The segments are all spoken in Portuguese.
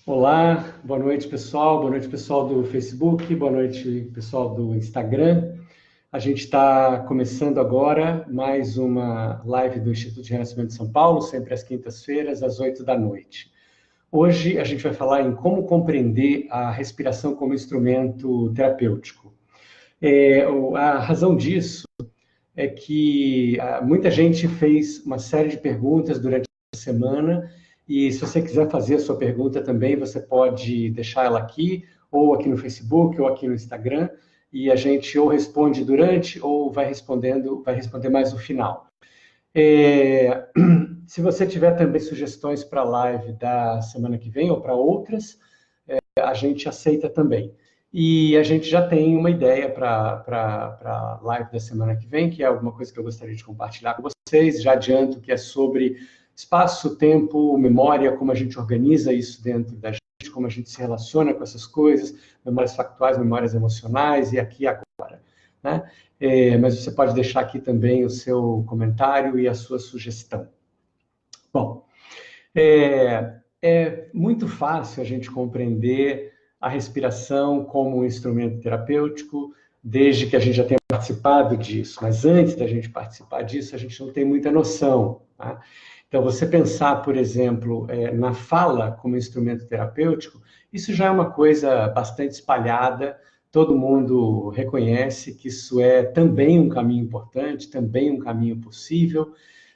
Olá, boa noite pessoal do Facebook, boa noite pessoal do Instagram. A gente está começando agora mais uma live do Instituto de Renascimento de São Paulo, sempre às quintas-feiras, às 8 da noite. Hoje a gente vai falar em como compreender a respiração como instrumento terapêutico. A razão disso é que muita gente fez uma série de perguntas durante a semana. E se você quiser fazer a sua pergunta também, você pode deixar ela aqui, ou aqui no Facebook, ou aqui no Instagram, e a gente ou responde durante, ou vai responder mais no final. Se você tiver também sugestões para a live da semana que vem, ou para outras, a gente aceita também. E a gente já tem uma ideia para a live da semana que vem, que é alguma coisa que eu gostaria de compartilhar com vocês. Já adianto que é sobre espaço, tempo, memória, como a gente organiza isso dentro da gente, como a gente se relaciona com essas coisas, memórias factuais, memórias emocionais, e aqui e agora, né? Mas você pode deixar aqui também o seu comentário e a sua sugestão. Bom, é muito fácil a gente compreender a respiração como um instrumento terapêutico, desde que a gente já tenha participado disso, mas antes da gente participar disso, a gente não tem muita noção, tá? Então, você pensar, por exemplo, na fala como instrumento terapêutico, isso já é uma coisa bastante espalhada, todo mundo reconhece que isso é também um caminho importante, também um caminho possível,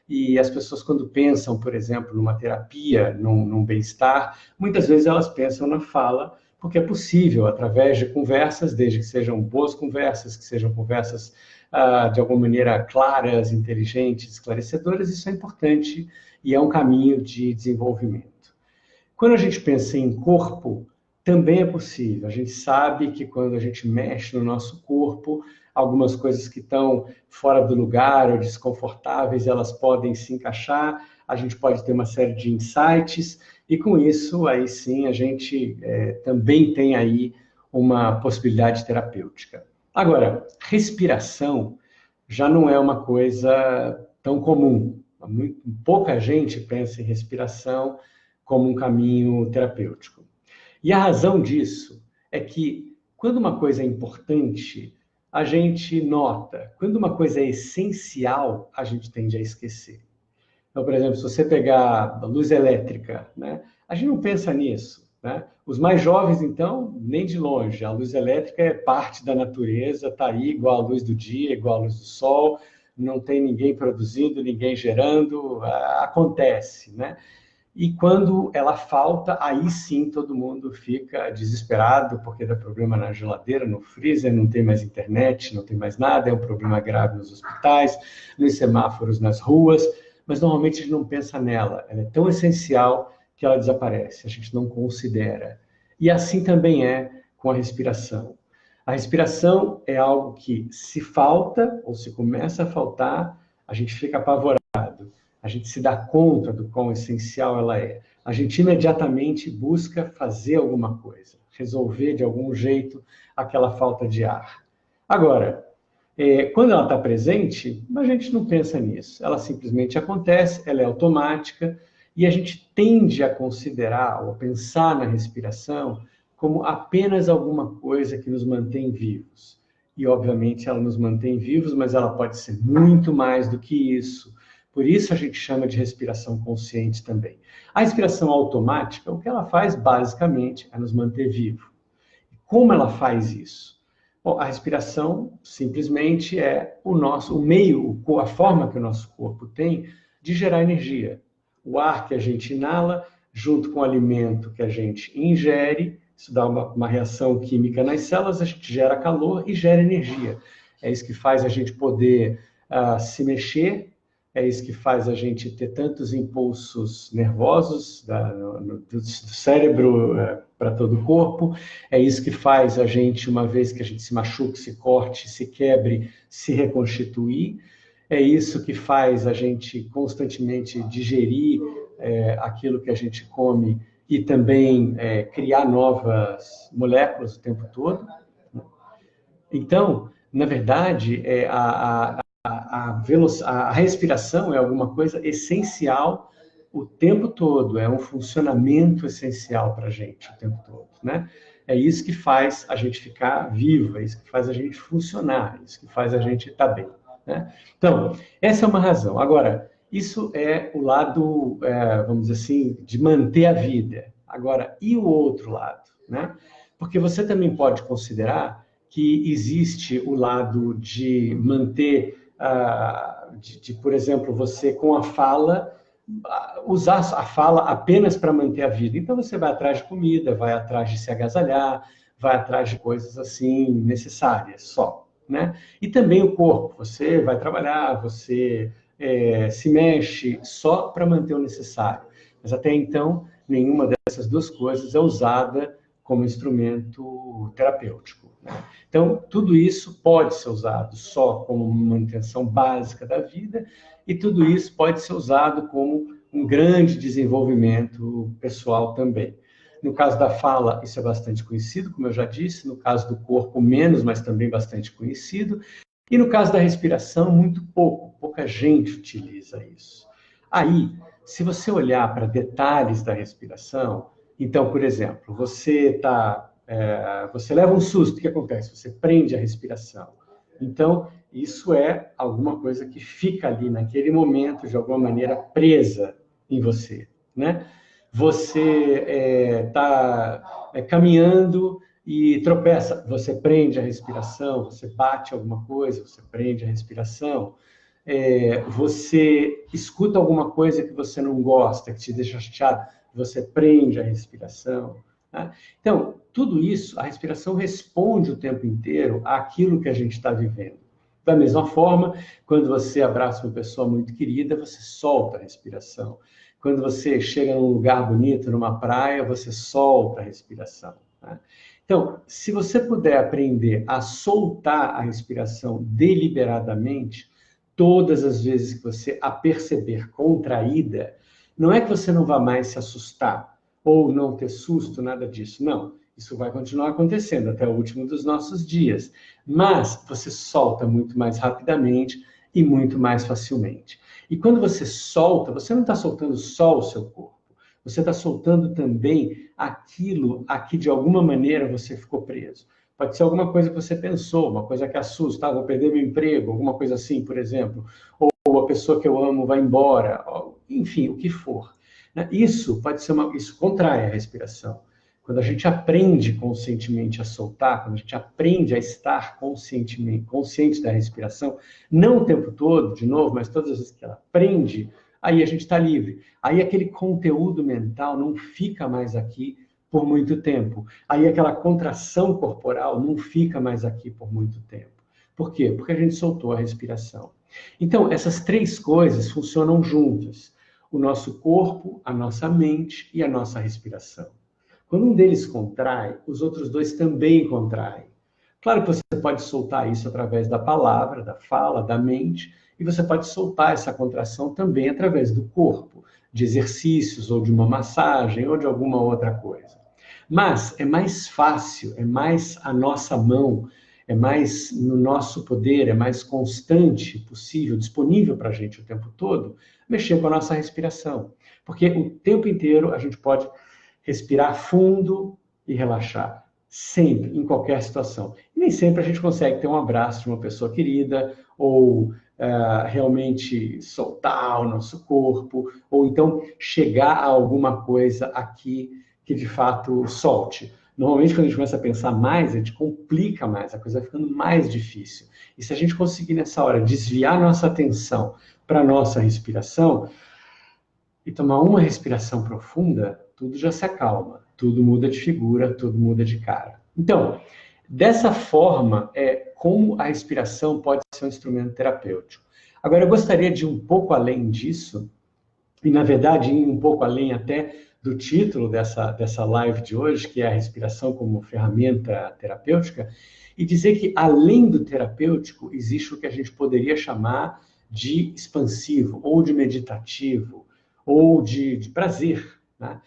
e as pessoas, quando pensam, por exemplo, numa terapia, num bem-estar, muitas vezes elas pensam na fala, porque é possível, através de conversas, desde que sejam boas conversas, que sejam conversas de alguma maneira claras, inteligentes, esclarecedoras, isso é importante e é um caminho de desenvolvimento. Quando a gente pensa em corpo, também é possível. A gente sabe que quando a gente mexe no nosso corpo, algumas coisas que estão fora do lugar ou desconfortáveis, elas podem se encaixar, a gente pode ter uma série de insights, e com isso, aí sim, a gente também tem aí uma possibilidade terapêutica. Agora, respiração já não é uma coisa tão comum. Pouca gente pensa em respiração como um caminho terapêutico. E a razão disso é que, quando uma coisa é importante, a gente nota. Quando uma coisa é essencial, a gente tende a esquecer. Então, por exemplo, se você pegar a luz elétrica, né, a gente não pensa nisso, né? Os mais jovens, então, nem de longe. A luz elétrica é parte da natureza, está aí igual a luz do dia, igual a luz do sol, não tem ninguém produzindo, ninguém gerando, acontece, né? E quando ela falta, aí sim todo mundo fica desesperado, porque dá problema na geladeira, no freezer, não tem mais internet, não tem mais nada, é um problema grave nos hospitais, nos semáforos, nas ruas, mas normalmente a gente não pensa nela. Ela é tão essencial que ela desaparece, a gente não considera. E assim também é com a respiração. A respiração é algo que, se falta, ou se começa a faltar, a gente fica apavorado. A gente se dá conta do quão essencial ela é. A gente imediatamente busca fazer alguma coisa, resolver de algum jeito aquela falta de ar. Agora, quando ela está presente, a gente não pensa nisso. Ela simplesmente acontece, ela é automática, e a gente tende a considerar ou pensar na respiração como apenas alguma coisa que nos mantém vivos. E, obviamente, ela nos mantém vivos, mas ela pode ser muito mais do que isso. Por isso a gente chama de respiração consciente também. A respiração automática, o que ela faz basicamente é nos manter vivo. Como ela faz isso? Bom, a respiração simplesmente é o meio, a forma que o nosso corpo tem de gerar energia. O ar que a gente inala, junto com o alimento que a gente ingere, isso dá uma reação química nas células, a gente gera calor e gera energia. É isso que faz a gente poder se mexer. É isso que faz a gente ter tantos impulsos nervosos do cérebro para todo o corpo. É isso que faz a gente, uma vez que a gente se machuque, se corte, se quebre, se reconstituir. É isso que faz a gente constantemente digerir aquilo que a gente come e também criar novas moléculas o tempo todo. Então, na verdade, a respiração é alguma coisa essencial o tempo todo, é um funcionamento essencial para a gente o tempo todo, né? É isso que faz a gente ficar vivo, é isso que faz a gente funcionar, é isso que faz a gente estar bem, né? Então, essa é uma razão. Agora, isso é o lado, vamos dizer assim, de manter a vida. Agora, e o outro lado, né? Porque você também pode considerar que existe o lado de manter, por exemplo, você com a fala, usar a fala apenas para manter a vida. Então você vai atrás de comida, vai atrás de se agasalhar, vai atrás de coisas assim necessárias só, né? E também o corpo, você vai trabalhar, você se mexe só para manter o necessário. Mas até então, nenhuma dessas duas coisas é usada como instrumento terapêutico, né? Então, tudo isso pode ser usado só como manutenção básica da vida, e tudo isso pode ser usado como um grande desenvolvimento pessoal também. No caso da fala, isso é bastante conhecido, como eu já disse. No caso do corpo, menos, mas também bastante conhecido. E no caso da respiração, muito pouco. Pouca gente utiliza isso. Aí, se você olhar para detalhes da respiração, então, por exemplo, você leva um susto, o que acontece? Você prende a respiração. Então, isso é alguma coisa que fica ali naquele momento, de alguma maneira, presa em você, né? Você está caminhando e tropeça, você prende a respiração, você bate alguma coisa, você prende a respiração. Você escuta alguma coisa que você não gosta, que te deixa chateado, você prende a respiração, né? Então, tudo isso, a respiração responde o tempo inteiro àquilo que a gente está vivendo. Da mesma forma, quando você abraça uma pessoa muito querida, você solta a respiração. Quando você chega num lugar bonito, numa praia, você solta a respiração, né? Então, se você puder aprender a soltar a respiração deliberadamente, todas as vezes que você a perceber contraída, não é que você não vá mais se assustar ou não ter susto, nada disso. Não, isso vai continuar acontecendo até o último dos nossos dias. Mas você solta muito mais rapidamente e muito mais facilmente. E quando você solta, você não está soltando só o seu corpo. Você está soltando também aquilo a que de alguma maneira você ficou preso. Pode ser alguma coisa que você pensou, uma coisa que assusta, vou perder meu emprego, alguma coisa assim, por exemplo. Ou a pessoa que eu amo vai embora, enfim, o que for. Isso pode ser isso contrai a respiração. Quando a gente aprende conscientemente a soltar, quando a gente aprende a estar consciente da respiração, não o tempo todo, de novo, mas todas as vezes que ela aprende, aí a gente está livre. Aí aquele conteúdo mental não fica mais aqui por muito tempo. Aí aquela contração corporal não fica mais aqui por muito tempo. Por quê? Porque a gente soltou a respiração. Então, essas três coisas funcionam juntas. O nosso corpo, a nossa mente e a nossa respiração. Quando um deles contrai, os outros dois também contraem. Claro que você pode soltar isso através da palavra, da fala, da mente, e você pode soltar essa contração também através do corpo, de exercícios, ou de uma massagem, ou de alguma outra coisa. Mas é mais fácil, é mais à nossa mão, é mais no nosso poder, é mais constante possível, disponível para a gente o tempo todo, mexer com a nossa respiração. Porque o tempo inteiro a gente pode respirar fundo e relaxar. Sempre, em qualquer situação. E nem sempre a gente consegue ter um abraço de uma pessoa querida, ou realmente soltar o nosso corpo, ou então chegar a alguma coisa aqui que de fato solte. Normalmente, quando a gente começa a pensar mais, a gente complica mais, a coisa vai ficando mais difícil. E se a gente conseguir, nessa hora, desviar nossa atenção para a nossa respiração, e tomar uma respiração profunda, tudo já se acalma, tudo muda de figura, tudo muda de cara. Então, dessa forma, como a respiração pode ser um instrumento terapêutico. Agora, eu gostaria de ir um pouco além disso, e na verdade ir um pouco além até do título dessa live de hoje, que é a respiração como ferramenta terapêutica, e dizer que além do terapêutico, existe o que a gente poderia chamar de expansivo, ou de meditativo, ou de prazer, né?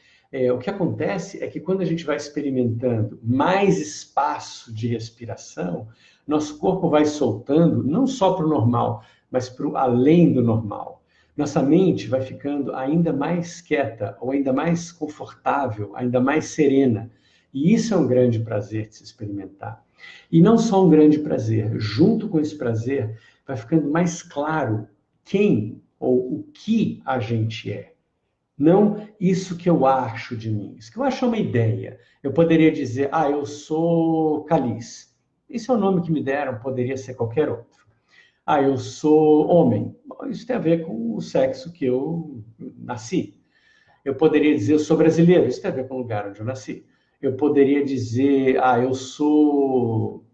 O que acontece é que quando a gente vai experimentando mais espaço de respiração, nosso corpo vai soltando, não só para o normal, mas para o além do normal. Nossa mente vai ficando ainda mais quieta, ou ainda mais confortável, ainda mais serena. E isso é um grande prazer de se experimentar. E não só um grande prazer, junto com esse prazer, vai ficando mais claro quem ou o que a gente é. Não isso que eu acho de mim. Isso que eu acho é uma ideia. Eu poderia dizer, eu sou Caliz. Isso é o nome que me deram, poderia ser qualquer outro. Eu sou homem. Bom, isso tem a ver com o sexo que eu nasci. Eu poderia dizer, eu sou brasileiro. Isso tem a ver com o lugar onde eu nasci. Eu poderia dizer, eu sou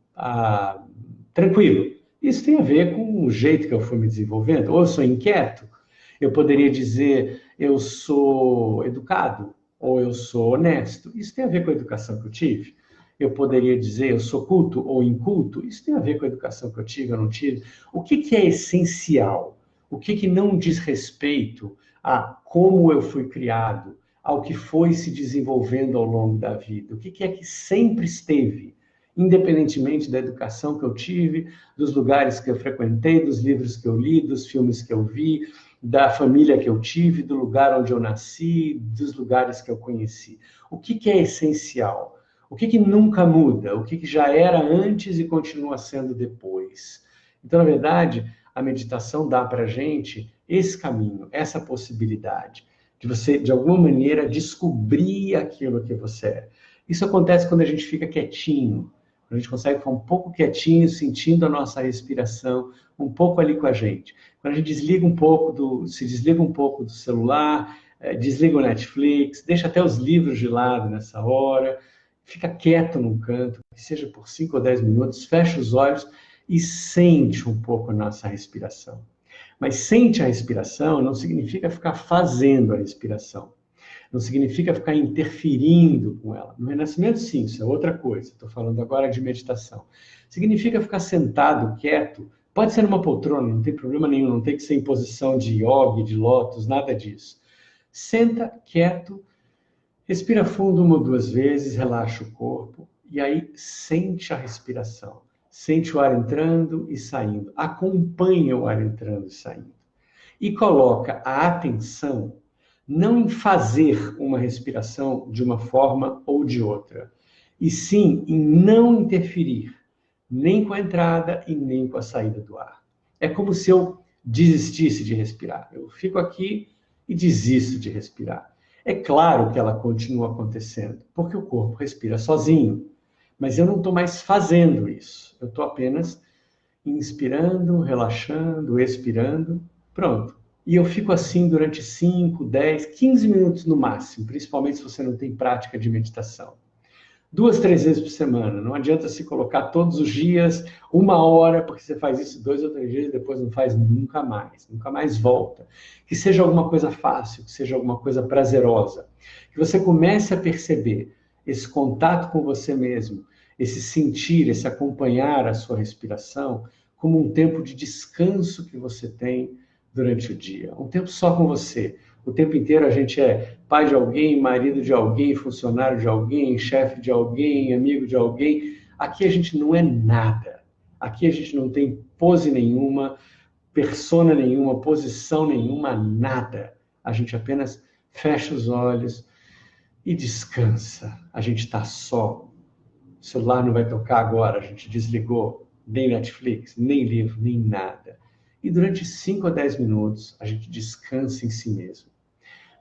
tranquilo. Isso tem a ver com o jeito que eu fui me desenvolvendo. Ou eu sou inquieto. Eu poderia dizer, eu sou educado. Ou eu sou honesto. Isso tem a ver com a educação que eu tive. Eu poderia dizer, eu sou culto ou inculto. Isso tem a ver com a educação que eu tive ou não tive. O que é essencial? O que não diz respeito a como eu fui criado, ao que foi se desenvolvendo ao longo da vida? O que é que sempre esteve, independentemente da educação que eu tive, dos lugares que eu frequentei, dos livros que eu li, dos filmes que eu vi, da família que eu tive, do lugar onde eu nasci, dos lugares que eu conheci? O que é essencial? O que nunca muda? O que já era antes e continua sendo depois? Então, na verdade, a meditação dá para a gente esse caminho, essa possibilidade de você, de alguma maneira, descobrir aquilo que você é. Isso acontece quando a gente fica quietinho, quando a gente consegue ficar um pouco quietinho, sentindo a nossa respiração, um pouco ali com a gente. Quando a gente desliga um pouco se desliga um pouco do celular, desliga o Netflix, deixa até os livros de lado nessa hora, fica quieto num canto, que seja por 5 ou 10 minutos, fecha os olhos e sente um pouco a nossa respiração. Mas sente a respiração não significa ficar fazendo a respiração. Não significa ficar interferindo com ela. No Renascimento, sim, isso é outra coisa. Estou falando agora de meditação. Significa ficar sentado, quieto. Pode ser numa poltrona, não tem problema nenhum. Não tem que ser em posição de yoga, de lótus, nada disso. Senta, quieto, respira fundo 1 ou 2 vezes, relaxa o corpo. E aí, sente a respiração. Sente o ar entrando e saindo. Acompanha o ar entrando e saindo. E coloca a atenção não em fazer uma respiração de uma forma ou de outra, e sim em não interferir, nem com a entrada e nem com a saída do ar. É como se eu desistisse de respirar. Eu fico aqui e desisto de respirar. É claro que ela continua acontecendo, porque o corpo respira sozinho. Mas eu não estou mais fazendo isso. Eu estou apenas inspirando, relaxando, expirando, pronto. E eu fico assim durante 5, 10, 15 minutos no máximo, principalmente se você não tem prática de meditação. 2, 3 vezes por semana. Não adianta se colocar todos os dias, 1 hora, porque você faz isso 2 ou 3 dias e depois não faz nunca mais volta. Que seja alguma coisa fácil, que seja alguma coisa prazerosa. Que você comece a perceber esse contato com você mesmo, esse sentir, esse acompanhar a sua respiração como um tempo de descanso que você tem durante o dia. Um tempo só com você. O tempo inteiro a gente é pai de alguém, marido de alguém, funcionário de alguém, chefe de alguém, amigo de alguém. Aqui a gente não é nada. Aqui a gente não tem pose nenhuma, persona nenhuma, posição nenhuma, nada. A gente apenas fecha os olhos e descansa. A gente está só. O celular não vai tocar agora, a gente desligou. Nem Netflix, nem livro, nem nada. E durante 5 a 10 minutos, a gente descansa em si mesmo.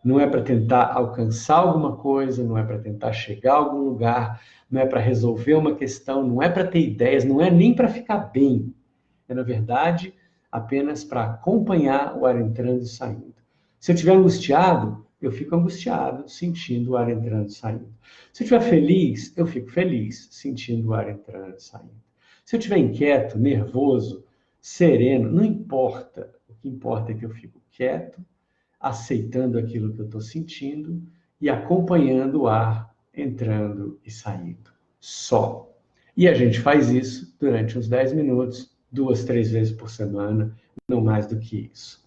Não é para tentar alcançar alguma coisa, não é para tentar chegar a algum lugar, não é para resolver uma questão, não é para ter ideias, não é nem para ficar bem. É, na verdade, apenas para acompanhar o ar entrando e saindo. Se eu estiver angustiado, eu fico angustiado, sentindo o ar entrando e saindo. Se eu estiver feliz, eu fico feliz, sentindo o ar entrando e saindo. Se eu estiver inquieto, nervoso, sereno, não importa. O que importa é que eu fico quieto, aceitando aquilo que eu estou sentindo e acompanhando o ar entrando e saindo. Só. E a gente faz isso durante uns 10 minutos, 2, 3 vezes por semana, não mais do que isso.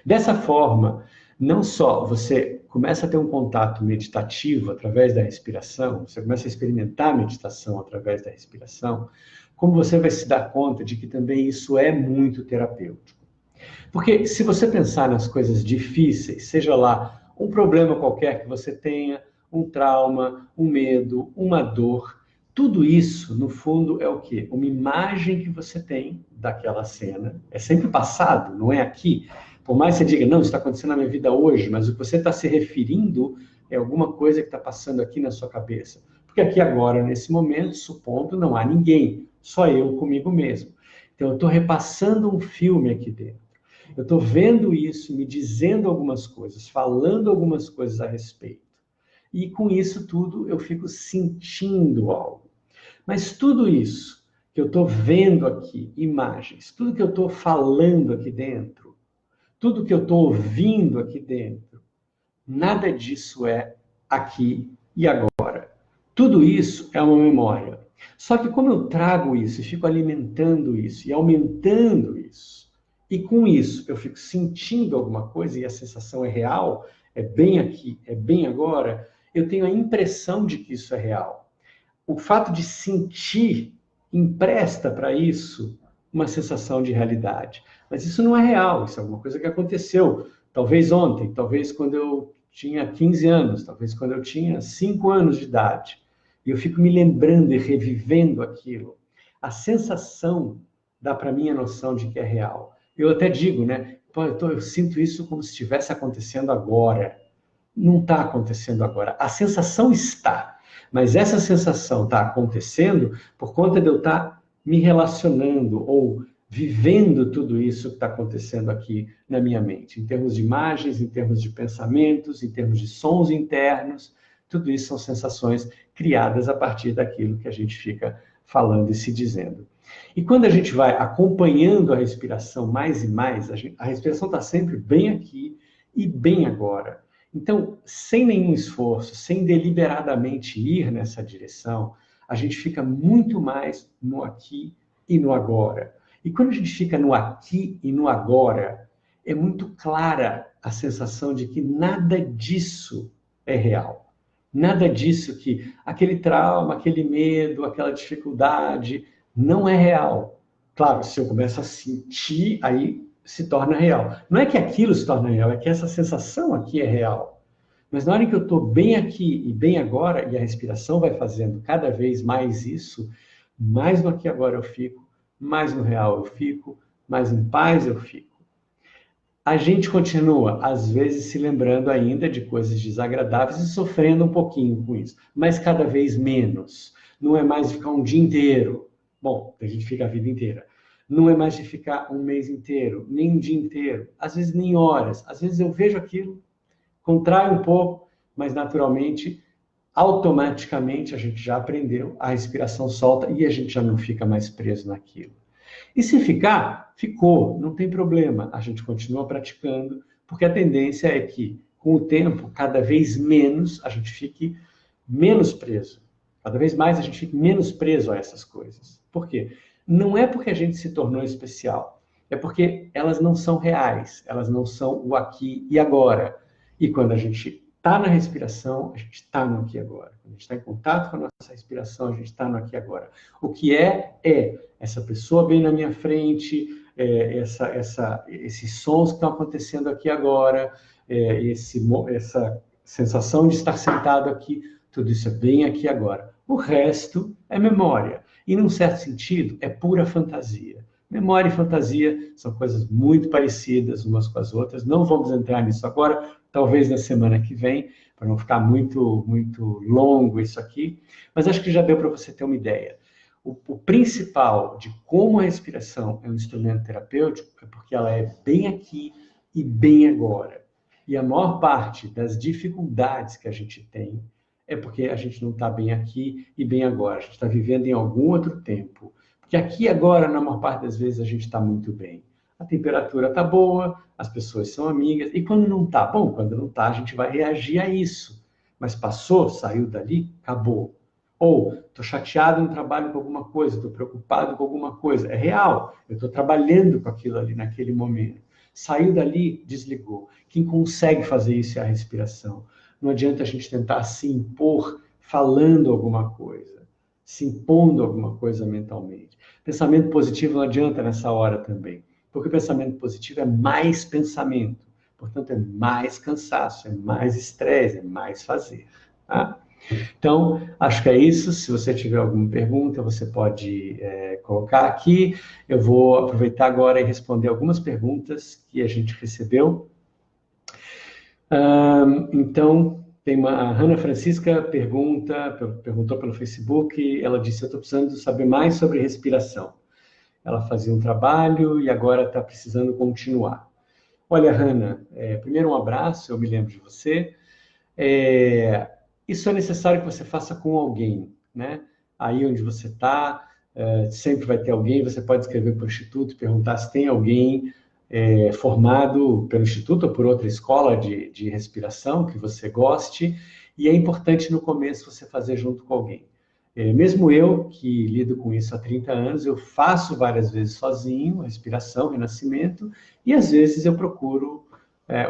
Dessa forma, não só você começa a ter um contato meditativo através da respiração, você começa a experimentar a meditação através da respiração, como você vai se dar conta de que também isso é muito terapêutico. Porque se você pensar nas coisas difíceis, seja lá um problema qualquer que você tenha, um trauma, um medo, uma dor, tudo isso, no fundo, é o quê? Uma imagem que você tem daquela cena. É sempre passado, não é aqui. Por mais que você diga, não, isso está acontecendo na minha vida hoje, mas o que você está se referindo é alguma coisa que está passando aqui na sua cabeça. Porque aqui agora, nesse momento, supondo, não há ninguém, só eu comigo mesmo. Então, eu estou repassando um filme aqui dentro. Eu estou vendo isso, me dizendo algumas coisas, falando algumas coisas a respeito. E com isso tudo eu fico sentindo algo. Mas tudo isso que eu estou vendo aqui, imagens, tudo que eu estou falando aqui dentro, tudo que eu estou ouvindo aqui dentro, nada disso é aqui e agora. Tudo isso é uma memória. Só que como eu trago isso e fico alimentando isso e aumentando isso, e com isso eu fico sentindo alguma coisa e a sensação é real, é bem aqui, é bem agora, eu tenho a impressão de que isso é real. O fato de sentir empresta para isso uma sensação de realidade. Mas isso não é real, isso é alguma coisa que aconteceu, talvez ontem, talvez quando eu tinha 15 anos, talvez quando eu tinha 5 anos de idade. E eu fico me lembrando e revivendo aquilo. A sensação dá para mim a noção de que é real. Eu até digo, né? Pô, eu sinto isso como se estivesse acontecendo agora. Não está acontecendo agora. A sensação está, mas essa sensação está acontecendo por conta de eu estar me relacionando ou vivendo tudo isso que está acontecendo aqui na minha mente, em termos de imagens, em termos de pensamentos, em termos de sons internos. Tudo isso são sensações criadas a partir daquilo que a gente fica falando e se dizendo. E quando a gente vai acompanhando a respiração mais e mais, a respiração está sempre bem aqui e bem agora. Então, sem nenhum esforço, sem deliberadamente ir nessa direção, a gente fica muito mais no aqui e no agora. E quando a gente fica no aqui e no agora, é muito clara a sensação de que nada disso é real. Nada disso que aquele trauma, aquele medo, aquela dificuldade não é real. Claro, se eu começo a sentir, aí se torna real. Não é que aquilo se torna real, é que essa sensação aqui é real. Mas na hora que eu estou bem aqui e bem agora, e a respiração vai fazendo cada vez mais isso, mais no aqui e agora eu fico, mais no real eu fico, mais em paz eu fico. A gente continua, às vezes, se lembrando ainda de coisas desagradáveis e sofrendo um pouquinho com isso, mas cada vez menos. Não é mais ficar um dia inteiro. Bom, a gente fica a vida inteira. Não é mais de ficar um mês inteiro, nem um dia inteiro, às vezes nem horas. Às vezes eu vejo aquilo, contrai um pouco, mas naturalmente, automaticamente, a gente já aprendeu, a respiração solta e a gente já não fica mais preso naquilo. E se ficar, ficou, não tem problema, a gente continua praticando, porque a tendência é que, com o tempo, cada vez menos a gente fique menos preso. Cada vez mais a gente fique menos preso a essas coisas. Por quê? Não é porque a gente se tornou especial, é porque elas não são reais, elas não são o aqui e agora. E quando a gente está na respiração, a gente está no aqui e agora. Quando a gente está em contato com a nossa respiração, a gente está no aqui e agora. O que é essa pessoa bem na minha frente, esses sons que estão acontecendo aqui agora, essa sensação de estar sentado aqui, tudo isso é bem aqui e agora. O resto é memória. E, num certo sentido, é pura fantasia. Memória e fantasia são coisas muito parecidas umas com as outras. Não vamos entrar nisso agora, talvez na semana que vem, para não ficar muito, muito longo isso aqui. Mas acho que já deu para você ter uma ideia. O principal de como a respiração é um instrumento terapêutico é porque ela é bem aqui e bem agora. E a maior parte das dificuldades que a gente tem é porque a gente não está bem aqui e bem agora. A gente está vivendo em algum outro tempo. Porque aqui e agora, na maior parte das vezes, a gente está muito bem. A temperatura está boa, as pessoas são amigas. E quando não está? Bom, quando não está, a gente vai reagir a isso. Mas passou, saiu dali, acabou. Ou, estou chateado no trabalho com alguma coisa, estou preocupado com alguma coisa. É real, eu estou trabalhando com aquilo ali naquele momento. Saiu dali, desligou. Quem consegue fazer isso é a respiração. Não adianta a gente tentar se impor falando alguma coisa, se impondo alguma coisa mentalmente. Pensamento positivo não adianta nessa hora também, Porque o pensamento positivo é mais pensamento, portanto, é mais cansaço, é mais estresse, é mais fazer. Tá? Então, acho que é isso. Se você tiver alguma pergunta, você pode colocar aqui. Eu vou aproveitar agora e responder algumas perguntas que a gente recebeu. Então, a Hanna Francisca perguntou pelo Facebook, ela disse, eu estou precisando saber mais sobre respiração. Ela fazia um trabalho e agora está precisando continuar. Olha, Hanna, primeiro um abraço, eu me lembro de você. Isso é necessário que você faça com alguém, né? Aí onde você está, sempre vai ter alguém, você pode escrever para o Instituto, perguntar se tem alguém formado pelo Instituto ou por outra escola de respiração que você goste, e é importante no começo você fazer junto com alguém. Mesmo eu, que lido com isso há 30 anos, eu faço várias vezes sozinho, respiração, renascimento, e às vezes eu procuro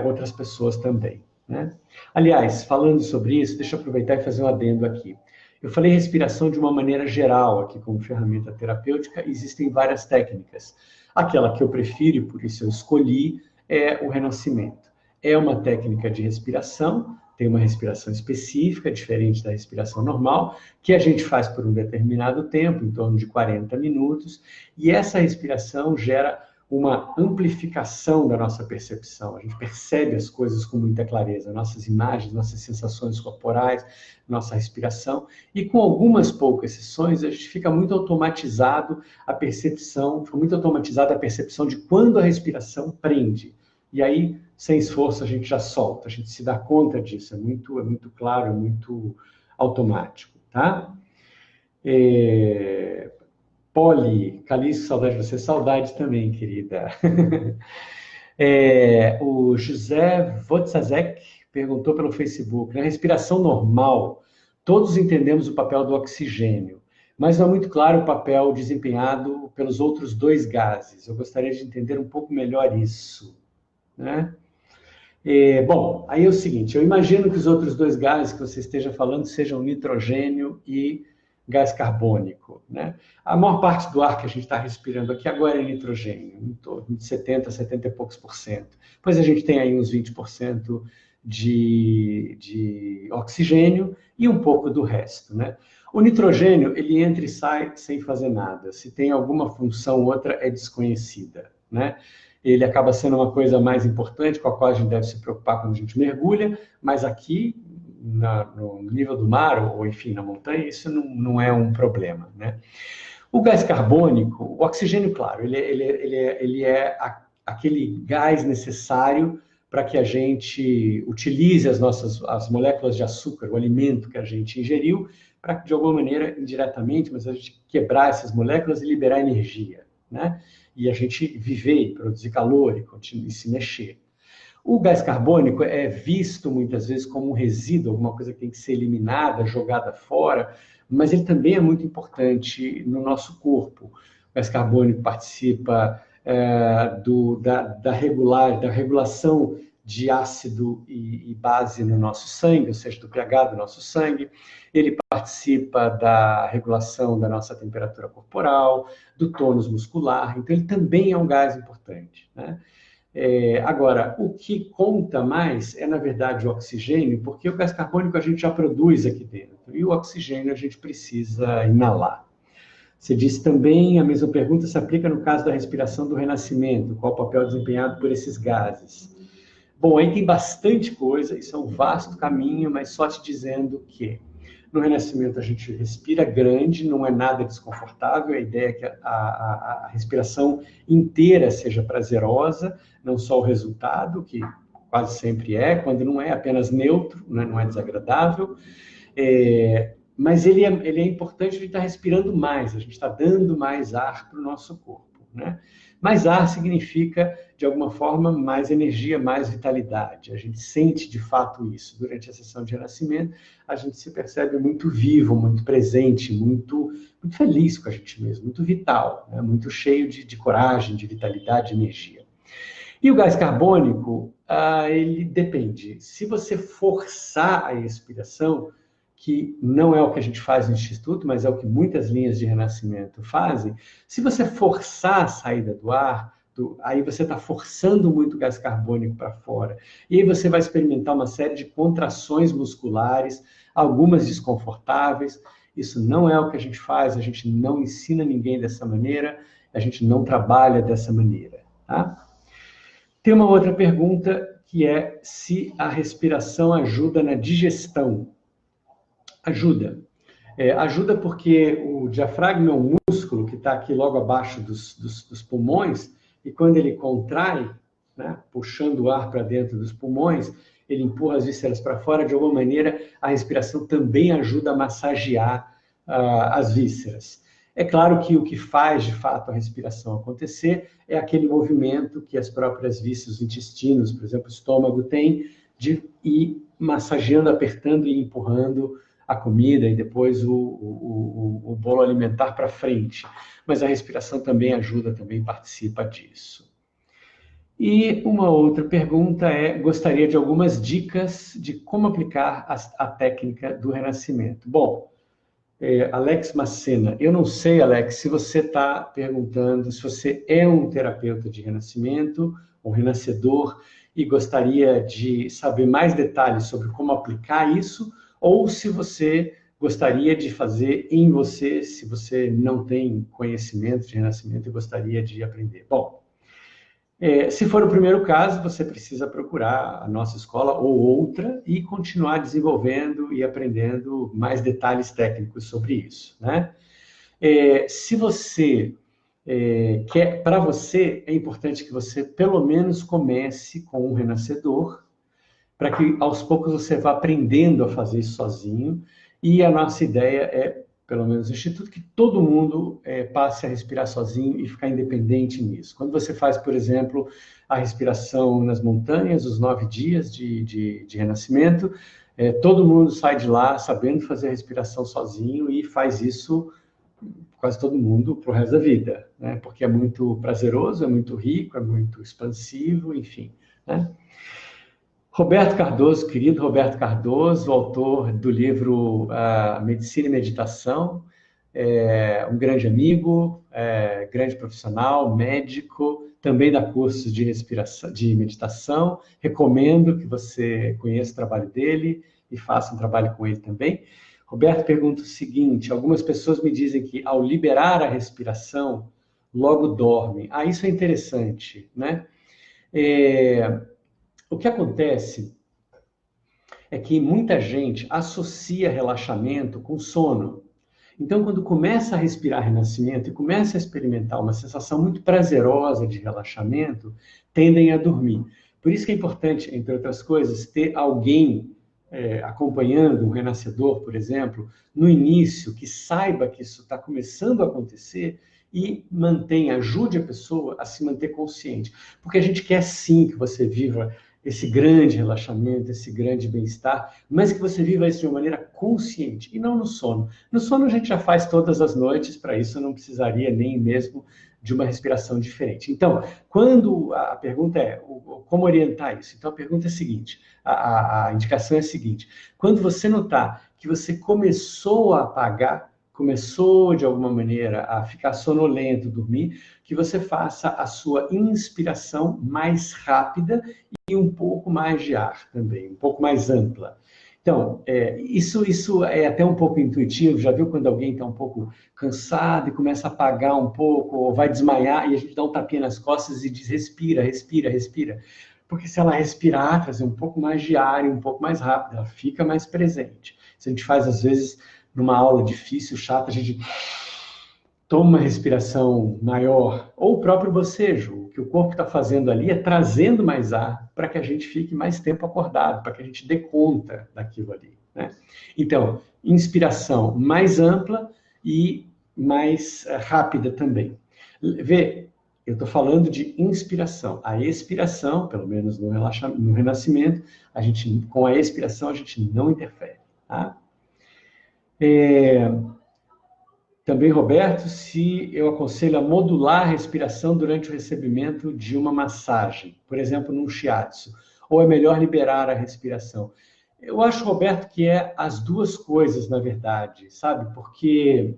outras pessoas também, né? Aliás, falando sobre isso, deixa eu aproveitar e fazer um adendo aqui. Eu falei respiração de uma maneira geral aqui como ferramenta terapêutica, existem várias técnicas. Aquela que eu prefiro, e por isso eu escolhi, é o renascimento. É uma técnica de respiração, tem uma respiração específica, diferente da respiração normal, que a gente faz por um determinado tempo, em torno de 40 minutos, e essa respiração gera uma amplificação da nossa percepção. A gente percebe as coisas com muita clareza, nossas imagens, nossas sensações corporais, nossa respiração, e com algumas poucas sessões, a gente fica muito automatizado a percepção, fica muito automatizada a percepção de quando a respiração prende. E aí, sem esforço, a gente já solta, a gente se dá conta disso, é muito claro, é muito automático, tá? Poli, Calixto, saudade de você, saudade também, querida. O José Votzazek perguntou pelo Facebook, na respiração normal, todos entendemos o papel do oxigênio, mas não é muito claro o papel desempenhado pelos outros dois gases. Eu gostaria de entender um pouco melhor isso, né? Bom, aí é o seguinte, eu imagino que os outros dois gases que você esteja falando sejam nitrogênio e gás carbônico, né? A maior parte do ar que a gente está respirando aqui agora é nitrogênio, em torno de 70 e poucos por cento. Depois a gente tem aí uns 20% de oxigênio e um pouco do resto, né? O nitrogênio, ele entra e sai sem fazer nada. Se tem alguma função ou outra, é desconhecida, né? Ele acaba sendo uma coisa mais importante, com a qual a gente deve se preocupar quando a gente mergulha, mas aqui, no nível do mar, ou enfim, na montanha, isso não é um problema, né? O gás carbônico, o oxigênio, claro, ele é aquele gás necessário para que a gente utilize as moléculas de açúcar, o alimento que a gente ingeriu, para, de alguma maneira, indiretamente, mas a gente quebrar essas moléculas e liberar energia, né? E a gente viver, produzir calor e se mexer. O gás carbônico é visto muitas vezes como um resíduo, alguma coisa que tem que ser eliminada, jogada fora, mas ele também é muito importante no nosso corpo. O gás carbônico participa da regulação de ácido e base no nosso sangue, ou seja, do pH do nosso sangue. Ele participa da regulação da nossa temperatura corporal, do tônus muscular, então ele também é um gás importante, né? Agora, o que conta mais é, na verdade, o oxigênio, porque o gás carbônico a gente já produz aqui dentro, e o oxigênio a gente precisa inalar. Você disse também, a mesma pergunta se aplica no caso da respiração do renascimento, qual o papel desempenhado por esses gases? Bom, aí tem bastante coisa, isso é um vasto caminho, mas só te dizendo que no renascimento a gente respira grande, não é nada desconfortável, a ideia é que a respiração inteira seja prazerosa, não só o resultado, que quase sempre é, quando não é apenas neutro, né, não é desagradável, mas ele é importante, a gente está respirando mais, a gente está dando mais ar para o nosso corpo, né? Mais ar significa, de alguma forma, mais energia, mais vitalidade. A gente sente, de fato, isso. Durante a sessão de renascimento, a gente se percebe muito vivo, muito presente, muito feliz com a gente mesmo, muito vital, né? Muito cheio de coragem, de vitalidade, de energia. E o gás carbônico, ele depende. Se você forçar a expiração, que não é o que a gente faz no Instituto, mas é o que muitas linhas de renascimento fazem, se você forçar a saída do ar, aí você está forçando muito gás carbônico para fora. E aí você vai experimentar uma série de contrações musculares, algumas desconfortáveis. Isso não é o que a gente faz, a gente não ensina ninguém dessa maneira, a gente não trabalha dessa maneira. Tá? Tem uma outra pergunta que é se a respiração ajuda na digestão. Ajuda. Ajuda porque o diafragma é um músculo que está aqui logo abaixo dos pulmões, e quando ele contrai, né, puxando o ar para dentro dos pulmões, ele empurra as vísceras para fora, de alguma maneira a respiração também ajuda a massagear as vísceras. É claro que o que faz, de fato, a respiração acontecer é aquele movimento que as próprias vísceras, os intestinos, por exemplo, o estômago tem, de ir massageando, apertando e empurrando a comida e depois o bolo alimentar para frente. Mas a respiração também ajuda, também participa disso. E uma outra pergunta gostaria de algumas dicas de como aplicar a técnica do renascimento. Bom, Alex Macena, eu não sei, Alex, se você está perguntando se você é um terapeuta de renascimento, um renascedor, e gostaria de saber mais detalhes sobre como aplicar isso, ou se você gostaria de fazer em você, se você não tem conhecimento de renascimento e gostaria de aprender. Bom, se for o primeiro caso, você precisa procurar a nossa escola ou outra e continuar desenvolvendo e aprendendo mais detalhes técnicos sobre isso, né? Se você quer, para você, é importante que você pelo menos comece com um renascedor, para que aos poucos você vá aprendendo a fazer isso sozinho. E a nossa ideia é, pelo menos no Instituto, que todo mundo passe a respirar sozinho e ficar independente nisso. Quando você faz, por exemplo, a respiração nas montanhas, os 9 dias de renascimento, todo mundo sai de lá sabendo fazer a respiração sozinho e faz isso, quase todo mundo, para o resto da vida, né? Porque é muito prazeroso, é muito rico, é muito expansivo, enfim, né? Roberto Cardoso, querido Roberto Cardoso, autor do livro Medicina e Meditação, um grande amigo, grande profissional, médico, também dá cursos de respiração, de meditação. Recomendo que você conheça o trabalho dele e faça um trabalho com ele também. Roberto pergunta o seguinte: algumas pessoas me dizem que ao liberar a respiração, logo dormem. Isso é interessante, né? O que acontece é que muita gente associa relaxamento com sono. Então, quando começa a respirar renascimento e começa a experimentar uma sensação muito prazerosa de relaxamento, tendem a dormir. Por isso que é importante, entre outras coisas, ter alguém acompanhando um renascedor, por exemplo, no início, que saiba que isso está começando a acontecer e ajude a pessoa a se manter consciente. Porque a gente quer sim que você viva esse grande relaxamento, esse grande bem-estar, mas que você viva isso de uma maneira consciente e não no sono. No sono a gente já faz todas as noites, para isso eu não precisaria nem mesmo de uma respiração diferente. Então, quando a pergunta é como orientar isso? Então a pergunta é a seguinte, a indicação é a seguinte: quando você notar que você começou a apagar, começou de alguma maneira a ficar sonolento, dormir, que você faça a sua inspiração mais rápida e um pouco mais de ar também, um pouco mais ampla. Então, isso é até um pouco intuitivo. Já viu quando alguém está um pouco cansado e começa a apagar um pouco, ou vai desmaiar, e a gente dá um tapinha nas costas e diz: respira, respira, respira. Porque se ela respirar, trazer um pouco mais de ar e um pouco mais rápido, ela fica mais presente. Se a gente faz, às vezes, numa aula difícil, chata, a gente toma uma respiração maior, ou o próprio bocejo. O que o corpo está fazendo ali é trazendo mais ar para que a gente fique mais tempo acordado, para que a gente dê conta daquilo ali, né? Então, inspiração mais ampla e mais rápida também. Vê, eu estou falando de inspiração. A expiração, pelo menos no renascimento, com a expiração a gente não interfere, tá? Também, Roberto, se eu aconselho a modular a respiração durante o recebimento de uma massagem, por exemplo, num shiatsu, ou é melhor liberar a respiração? Eu acho, Roberto, que é as duas coisas, na verdade, sabe? Porque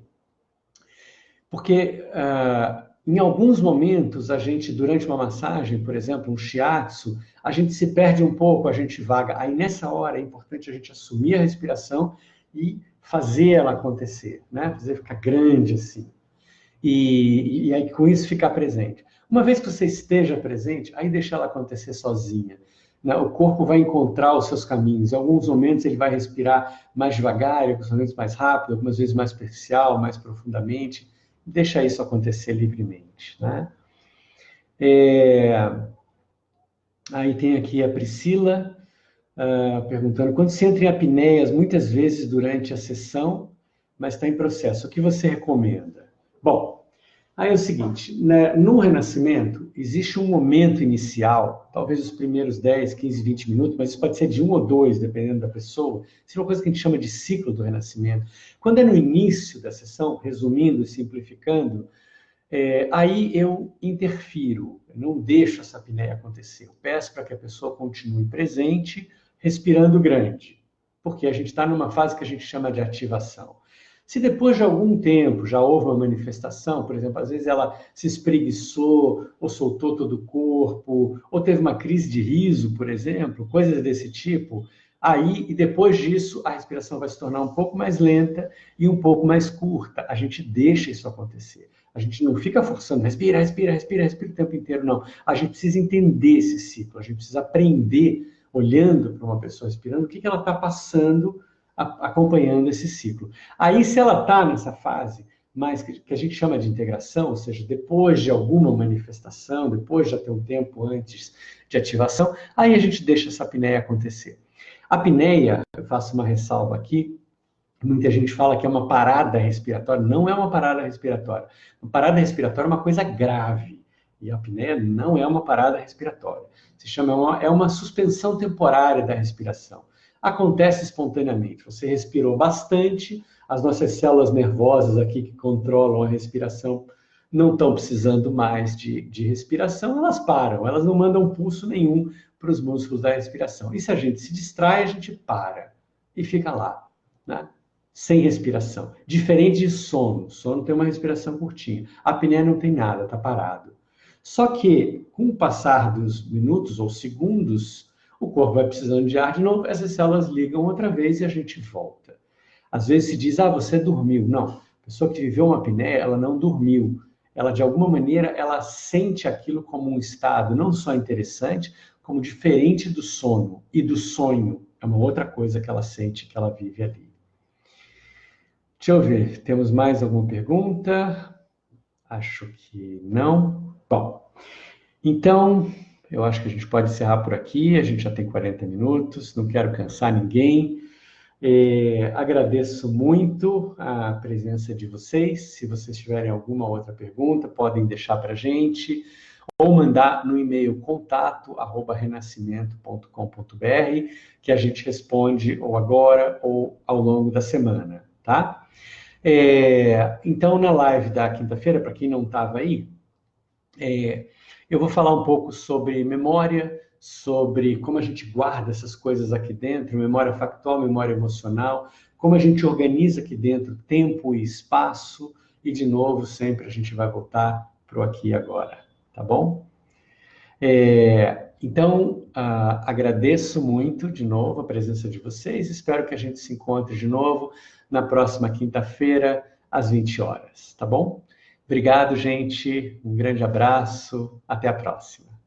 Em alguns momentos, a gente, durante uma massagem, por exemplo, um shiatsu, a gente se perde um pouco, a gente vaga. Aí, nessa hora, é importante a gente assumir a respiração e fazer ela acontecer, né? Fazer ficar grande assim. E aí, com isso, ficar presente. Uma vez que você esteja presente, aí deixa ela acontecer sozinha, né? O corpo vai encontrar os seus caminhos. Em alguns momentos, ele vai respirar mais devagar, em alguns momentos mais rápido, algumas vezes mais superficial, mais profundamente. Deixa isso acontecer livremente, né? Aí tem aqui a Priscila perguntando, quando se entra em apneias, muitas vezes durante a sessão, mas está em processo, o que você recomenda? Bom, aí é o seguinte, né, no renascimento, existe um momento inicial, talvez os primeiros 10, 15, 20 minutos, mas isso pode ser de 1 ou 2, dependendo da pessoa. Isso é uma coisa que a gente chama de ciclo do renascimento. Quando é no início da sessão, resumindo e simplificando, aí eu interfiro, eu não deixo essa apneia acontecer. Eu peço para que a pessoa continue presente, respirando grande, porque a gente está numa fase que a gente chama de ativação. Se depois de algum tempo já houve uma manifestação, por exemplo, às vezes ela se espreguiçou, ou soltou todo o corpo, ou teve uma crise de riso, por exemplo, coisas desse tipo, aí, e depois disso, a respiração vai se tornar um pouco mais lenta e um pouco mais curta. A gente deixa isso acontecer. A gente não fica forçando, respira, respira, respira, respira o tempo inteiro, não. A gente precisa entender esse ciclo, a gente precisa aprender, olhando para uma pessoa respirando, o que ela está passando acompanhando esse ciclo. Aí, se ela está nessa fase mais que a gente chama de integração, ou seja, depois de alguma manifestação, depois de já ter um tempo antes de ativação, aí a gente deixa essa apneia acontecer. A apneia, eu faço uma ressalva aqui, muita gente fala que é uma parada respiratória, não é uma parada respiratória. Uma parada respiratória é uma coisa grave, e a apneia não é uma parada respiratória. Se chama, é uma suspensão temporária da respiração. Acontece espontaneamente. Você respirou bastante, as nossas células nervosas aqui que controlam a respiração não estão precisando mais de respiração, elas param, elas não mandam pulso nenhum para os músculos da respiração. E se a gente se distrai, a gente para e fica lá, né? Sem respiração. Diferente de sono. Sono tem uma respiração curtinha. A apneia não tem nada, está parado. Só que, com o passar dos minutos ou segundos, o corpo vai precisando de ar de novo, essas células ligam outra vez e a gente volta. Às vezes se diz, você dormiu. Não, a pessoa que viveu uma apneia, ela não dormiu. Ela, de alguma maneira, ela sente aquilo como um estado não só interessante, como diferente do sono e do sonho. É uma outra coisa que ela sente, que ela vive ali. Deixa eu ver, temos mais alguma pergunta? Acho que não. Bom, então, eu acho que a gente pode encerrar por aqui, a gente já tem 40 minutos, não quero cansar ninguém. Agradeço muito a presença de vocês. Se vocês tiverem alguma outra pergunta, podem deixar para a gente, ou mandar no e-mail contato@renascimento.com.br, que a gente responde ou agora ou ao longo da semana, tá? Então, na live da quinta-feira, para quem não estava aí, eu vou falar um pouco sobre memória, sobre como a gente guarda essas coisas aqui dentro, memória factual, memória emocional, como a gente organiza aqui dentro tempo e espaço, e de novo, sempre a gente vai voltar para o aqui e agora, tá bom? Então, agradeço muito de novo a presença de vocês, espero que a gente se encontre de novo na próxima quinta-feira, às 20 horas, tá bom? Obrigado, gente. Um grande abraço. Até a próxima.